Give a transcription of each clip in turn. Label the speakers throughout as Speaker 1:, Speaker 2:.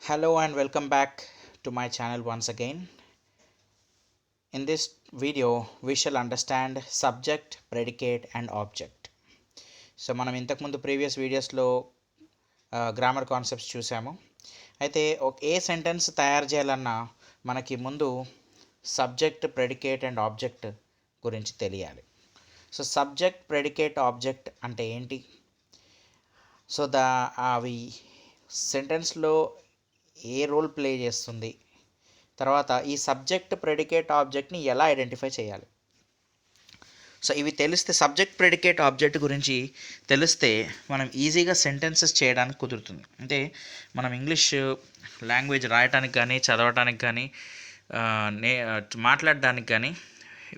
Speaker 1: Hello and welcome back to my channel once again. In this video, we shall understand subject, predicate and object. So మనం ఇంతకుముందు previous వీడియోస్లో grammar concepts చూసాము. అయితే ఏ sentence తయారు చేయాలన్నా మనకి ముందు సబ్జెక్ట్, ప్రెడికేట్ అండ్ ఆబ్జెక్ట్ గురించి తెలియాలి. సో సబ్జెక్ట్, ప్రెడికేట్, ఆబ్జెక్ట్ అంటే ఏంటి? సో అవి సెంటెన్స్లో ఏ రోల్ ప్లే చేస్తుంది, తర్వాత ఈ సబ్జెక్ట్, ప్రెడికేట్, ఆబ్జెక్ట్ని ఎలా ఐడెంటిఫై చేయాలి. సో ఇవి తెలిస్తే, సబ్జెక్ట్, ప్రెడికేట్, ఆబ్జెక్ట్ గురించి తెలిస్తే మనం ఈజీగా సెంటెన్సెస్ చేయడానికి కుదురుతుంది. అంటే మనం ఇంగ్లీష్ లాంగ్వేజ్ రాయడానికి కానీ, చదవడానికి కానీ, మాట్లాడడానికి కానీ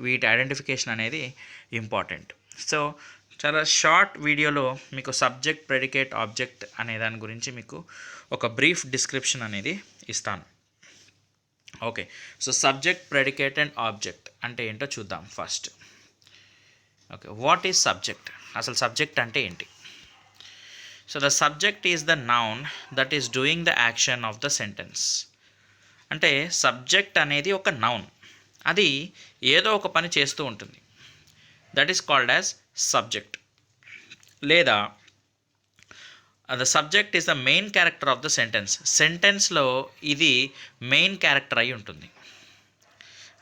Speaker 1: వీటి ఐడెంటిఫికేషన్ అనేది ఇంపార్టెంట్. సో చాలా షార్ట్ వీడియోలో మీకు సబ్జెక్ట్, ప్రెడికేట్, ఆబ్జెక్ట్ అనే దాని గురించి మీకు ఒక బ్రీఫ్ డిస్క్రిప్షన్ అనేది ఇస్తాను. Okay, so subject, predicate and object అంటే ఏంటో చూద్దాం first. Okay, what is subject? అసలు సబ్జెక్ట్ అంటే ఏంటి? So the subject is the noun that is doing the action of the sentence. అంటే సబ్జెక్ట్ అనేది ఒక నౌన్, అది ఏదో ఒక పని చేస్తూ ఉంటుంది. That is called as subject. లేదా the subject is the main character of the sentence. సెంటెన్స్లో ఇది మెయిన్ క్యారెక్టర్ అయి ఉంటుంది.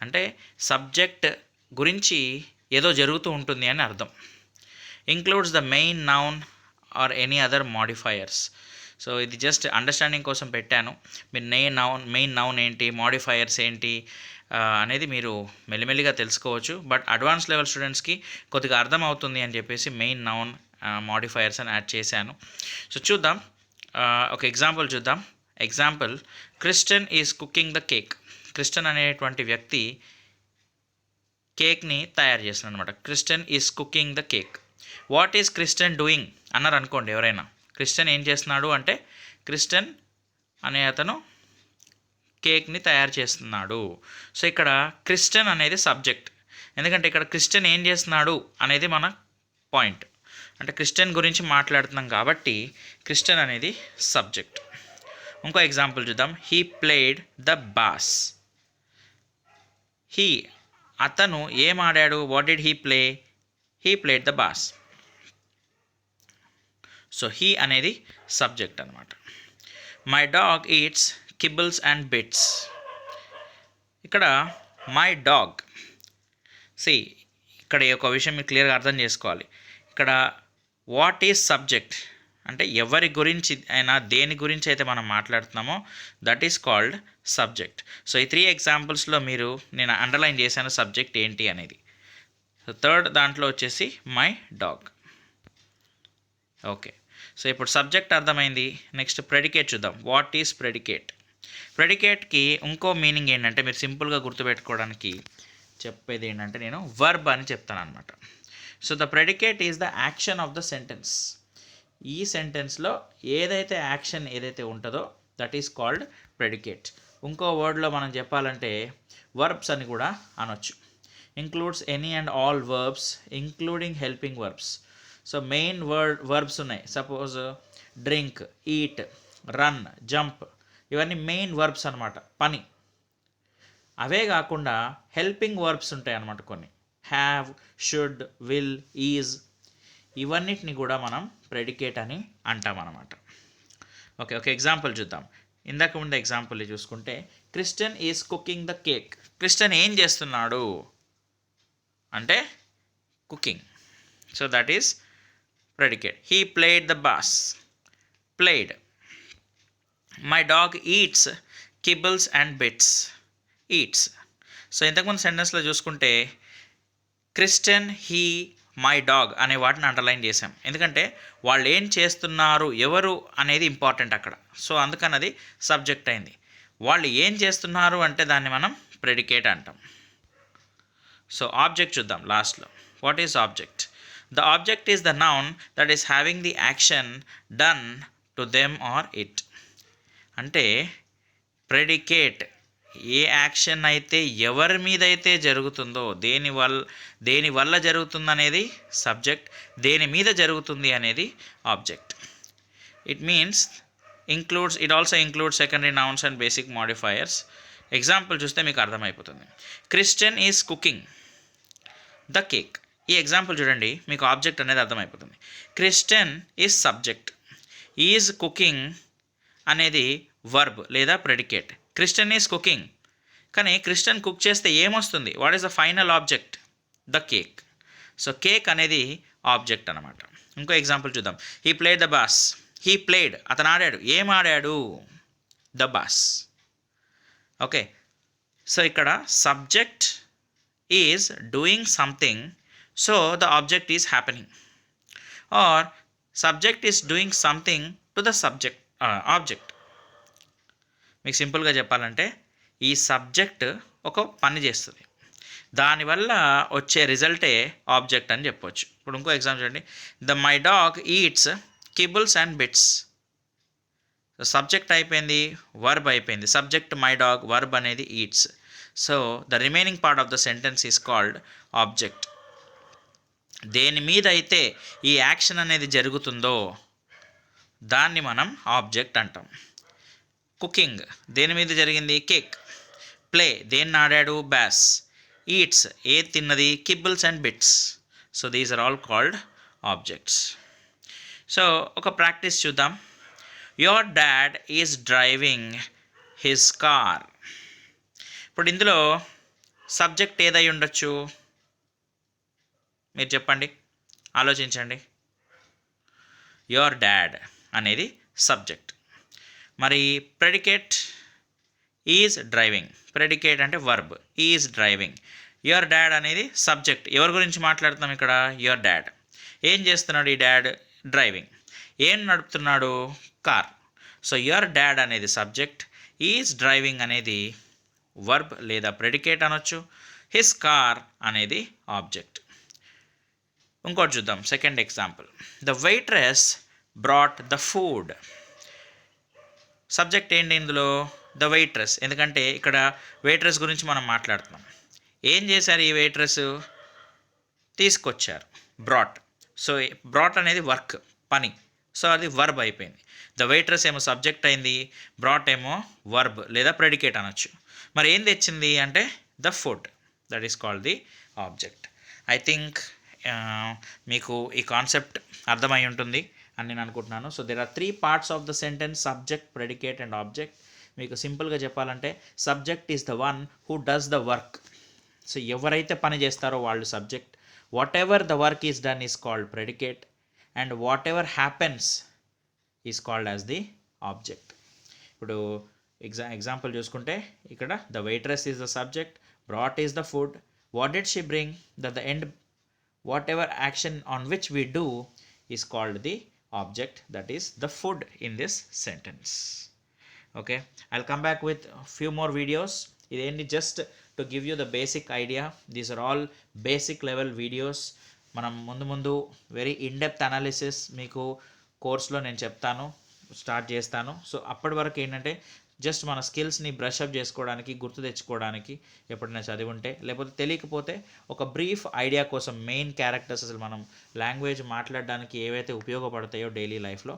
Speaker 1: అంటే సబ్జెక్ట్ గురించి ఏదో జరుగుతూ ఉంటుంది అని అర్థం. Includes the main noun or any other modifiers. So ఇది జస్ట్ అండర్స్టాండింగ్ కోసం పెట్టాను. మీరు మెయిన్ నౌన్ ఏంటి, మాడిఫైయర్స్ ఏంటి అనేది మీరు మెల్లిమెల్లిగా తెలుసుకోవచ్చు. బట్ అడ్వాన్స్ లెవెల్ స్టూడెంట్స్కి కొద్దిగా అర్థం అవుతుంది అని చెప్పేసి మెయిన్ నౌన్, మాడిఫైయర్స్ అని యాడ్ చేశాను. సో చూద్దాం, ఒక ఎగ్జాంపుల్ చూద్దాం. Example, Christian is cooking the cake. Christian అనేటువంటి వ్యక్తి కేక్ని తయారు చేస్తున్నాడు అనమాట. Christian is cooking the cake. What is Christian doing అన్నారు అనుకోండి ఎవరైనా. క్రిస్టియన్ ఏం చేస్తున్నాడు అంటే, క్రిస్టియన్ అనే అతను కేక్ని తయారు చేస్తున్నాడు. సో ఇక్కడ క్రిస్టియన్ అనేది సబ్జెక్ట్, ఎందుకంటే ఇక్కడ క్రిస్టియన్ ఏం చేస్తున్నాడు అనేది మన పాయింట్. అంటే క్రిస్టియన్ గురించి మాట్లాడుతున్నాం కాబట్టి క్రిస్టియన్ అనేది సబ్జెక్ట్. ఇంకో ఎగ్జాంపుల్ చూద్దాం. He played the bass. అతను ఏం ఆడాడు? What did he play? He played the bass. So he అనేది సబ్జెక్ట్ అనమాట. My dog eats kibbles and bits. ఇక్కడ మై డాగ్, ఇక్కడ ఒక విషయం మీరు క్లియర్గా అర్థం చేసుకోవాలి. ఇక్కడ వాట్ ఈజ్ సబ్జెక్ట్ అంటే ఎవరి గురించి అయినా, దేని గురించి అయితే మనం మాట్లాడుతున్నామో that is called subject. So ఈ 3 ఎగ్జాంపుల్స్లో నేను అండర్లైన్ చేశాను సబ్జెక్ట్ ఏంటి అనేది. సో థర్డ్ దాంట్లో వచ్చేసి మై డాగ్. ఓకే, సో ఇప్పుడు సబ్జెక్ట్ అర్థమైంది. నెక్స్ట్ ప్రెడికేట్ చూద్దాం. What is predicate? ప్రెడికేట్కి ఇంకో మీనింగ్ ఏంటంటే, మీరు సింపుల్గా గుర్తుపెట్టుకోవడానికి చెప్పేది ఏంటంటే, నేను వర్బ్ అని చెప్తాను అనమాట. So the predicate is the action of the sentence. ఈ సెంటెన్స్లో ఏదైతే యాక్షన్ ఏదైతే ఉంటుందో దట్ ఈస్ కాల్డ్ ప్రెడికేట్. ఇంకో వర్డ్లో మనం చెప్పాలంటే వర్బ్స్ అని కూడా అనొచ్చు. Includes any and all verbs including helping verbs. So main verbs ఉన్నాయి. Suppose drink, eat, run, jump, ఇవన్నీ మెయిన్ వర్బ్స్ అనమాట, పని. అవే కాకుండా హెల్పింగ్ వర్బ్స్ ఉంటాయి అన్నమాట కొన్ని. హ్యావ్, షుడ్, విల్, ఈజ్, ఇవన్నిటిని కూడా మనం ప్రెడికేట్ అని అంటాం అన్నమాట. ఓకే, ఒక ఎగ్జాంపుల్ చూద్దాం. ఇందాక ముందు ఎగ్జాంపుల్ చూసుకుంటే, Christian is cooking the cake. Christian ఏం చేస్తున్నాడు అంటే cooking. So that is predicate. He played the bass. Played. My dog eats kibbles and bits. Eats. So ఇంతకుముందు సెంటెన్స్లో చూసుకుంటే క్రిస్టియన్, హీ, మై డాగ్ అనే వాటిని అండర్లైన్ చేసాం. ఎందుకంటే వాళ్ళు ఏం చేస్తున్నారు, ఎవరు అనేది ఇంపార్టెంట్ అక్కడ. సో అందుకని అది సబ్జెక్ట్ అయింది. వాళ్ళు ఏం చేస్తున్నారు అంటే దాన్ని మనం ప్రెడికేట్ అంటాం. సో ఆబ్జెక్ట్ చూద్దాం లాస్ట్లో. What is object? The object is the noun that is having the action done to them or it. అంటే ప్రెడికేట్ ఏ యాక్షన్ అయితే ఎవరి మీద అయితే జరుగుతుందో, దేని వల్ల జరుగుతుందనేది సబ్జెక్ట్, దేని మీద జరుగుతుంది అనేది object. It means it also includes secondary nouns and basic modifiers. Example చూస్తే మీకు అర్థమైపోతుంది. Christian is cooking the cake. ఈ ఎగ్జాంపుల్ చూడండి, మీకు ఆబ్జెక్ట్ అనేది అర్థమైపోతుంది. Christian is subject, is cooking అనేది వర్బ్ లేదా ప్రెడికేట్. క్రిస్టియన్ ఈజ్ కుకింగ్, కానీ క్రిస్టియన్ కుక్ చేస్తే ఏమొస్తుంది? What is the final object? The cake. So cake అనేది ఆబ్జెక్ట్ అనమాట. ఇంకో ఎగ్జాంపుల్ చూద్దాం. He played the boss. He played, అతను ఆడాడు. ఏం ఆడాడు? The ball. ఓకే, సో ఇక్కడ subject is doing something, so the object is happening, or subject is doing something to the subject object. మీకు సింపుల్గా చెప్పాలంటే ఈ సబ్జెక్ట్ ఒక పని చేస్తుంది, దానివల్ల వచ్చే రిజల్టే ఆబ్జెక్ట్ అని చెప్పొచ్చు. ఇప్పుడు ఇంకో ఎగ్జాంపుల్ చూడండి. My dog eats kibbles and bits. Subject అయిపోయింది, వర్బ్ అయిపోయింది. సబ్జెక్ట్ మై డాగ్, వర్బ్ అనేది eats. So the remaining part of the sentence is called object. దేని మీద అయితే ఈ యాక్షన్ అనేది జరుగుతుందో దాన్ని మనం ఆబ్జెక్ట్ అంటాం. కుకింగ్ దేని మీద జరిగింది? కేక్. ప్లే దేన్ని ఆడాడు? బ్యాస్. ఈట్స్ ఏది తిన్నది? Kibbles and bits. So these are all called objects. So ఒక ప్రాక్టీస్ చూద్దాం. Your dad is driving his car. ఇప్పుడు ఇందులో సబ్జెక్ట్ ఏదై ఉండొచ్చు? మీరు చెప్పండి, ఆలోచించండి. యువర్ డాడ్ అనేది సబ్జెక్ట్. మరి ప్రెడికేట్ ఈజ్ డ్రైవింగ్. ప్రెడికేట్ అంటే verb. Is driving. Your dad అనేది సబ్జెక్ట్. ఎవరి గురించి మాట్లాడుతున్నాం ఇక్కడ? Your dad. ఏం చేస్తున్నాడు ఈ డాడ్? డ్రైవింగ్. ఏం నడుపుతున్నాడు? కార్. సో యువర్ డాడ్ అనేది సబ్జెక్ట్, ఈజ్ డ్రైవింగ్ అనేది వర్బ్ లేదా ప్రెడికేట్ అనొచ్చు, హిస్ కార్ అనేది ఆబ్జెక్ట్. ఇంకోటి చూద్దాం. Second example. The waitress brought the food. Subject ఏంటి ఇందులో? The waitress. ఎందుకంటే ఇక్కడ వెయిట్రెస్ గురించి మనం మాట్లాడుతున్నాం. ఏం చేశారు ఈ వెయిట్రెస్? తీసుకొచ్చారు. బ్రాట్. సో బ్రాట్ అనేది వర్క్, పని. సో అది వర్బ్ అయిపోయింది. ద వెయిట్రెస్ ఏమో సబ్జెక్ట్ అయింది, బ్రాట్ ఏమో వర్బ్ లేదా ప్రెడికేట్ అనొచ్చు. మరి ఏం తెచ్చింది అంటే the food. That is called the object. I think మీకు ఈ కాన్సెప్ట్ అర్థమై ఉంటుంది అని నేను అనుకుంటున్నాను. So there are 3 parts of the sentence: subject, predicate and object. మీకు సింపుల్గా చెప్పాలంటే subject is the one who does the work. So ఎవరైతే పని చేస్తారో వాళ్ళు subject. What ever the work is done is called predicate, and what ever happens is called as the object. ఇప్పుడు example చూసుకుంటే ఇక్కడ the waitress is the subject, brought is the food, what did she bring, the end whatever action on which we do is called the object, that is the food in this sentence. Okay, I'll come back with a few more videos. Idendi just to give you the basic idea. These are all basic level videos. మనం ముందు very in depth analysis మీకు కోర్స్లో నేను చెప్తాను, start చేస్తాను. So అప్పటి వరకు ఏంటంటే జస్ట్ మన స్కిల్స్ని బ్రషప్ చేసుకోవడానికి, గుర్తు తెచ్చుకోవడానికి ఎప్పుడైనా చదివి ఉంటే, లేకపోతే తెలియకపోతే ఒక బ్రీఫ్ ఐడియా కోసం మెయిన్ క్యారెక్టర్స్, అసలు మనం లాంగ్వేజ్ మాట్లాడడానికి ఏవైతే ఉపయోగపడతాయో డైలీ లైఫ్లో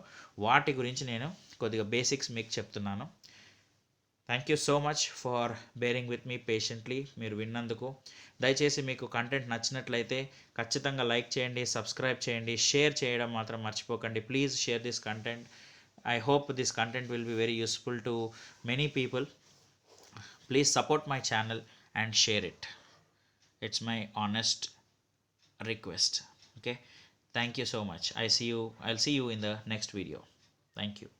Speaker 1: వాటి గురించి నేను కొద్దిగా బేసిక్స్ మీకు చెప్తున్నాను. Thank you so much for bearing with me patiently. మీరు విన్నందుకు. దయచేసి మీకు కంటెంట్ నచ్చినట్లయితే ఖచ్చితంగా లైక్ చేయండి, సబ్స్క్రైబ్ చేయండి, షేర్ చేయడం మాత్రం మర్చిపోకండి. Please share this content. I hope this content will be very useful to many people. Please support my channel and share it. It's my honest request. Okay, thank you so much. I'll see you in the next video. Thank you.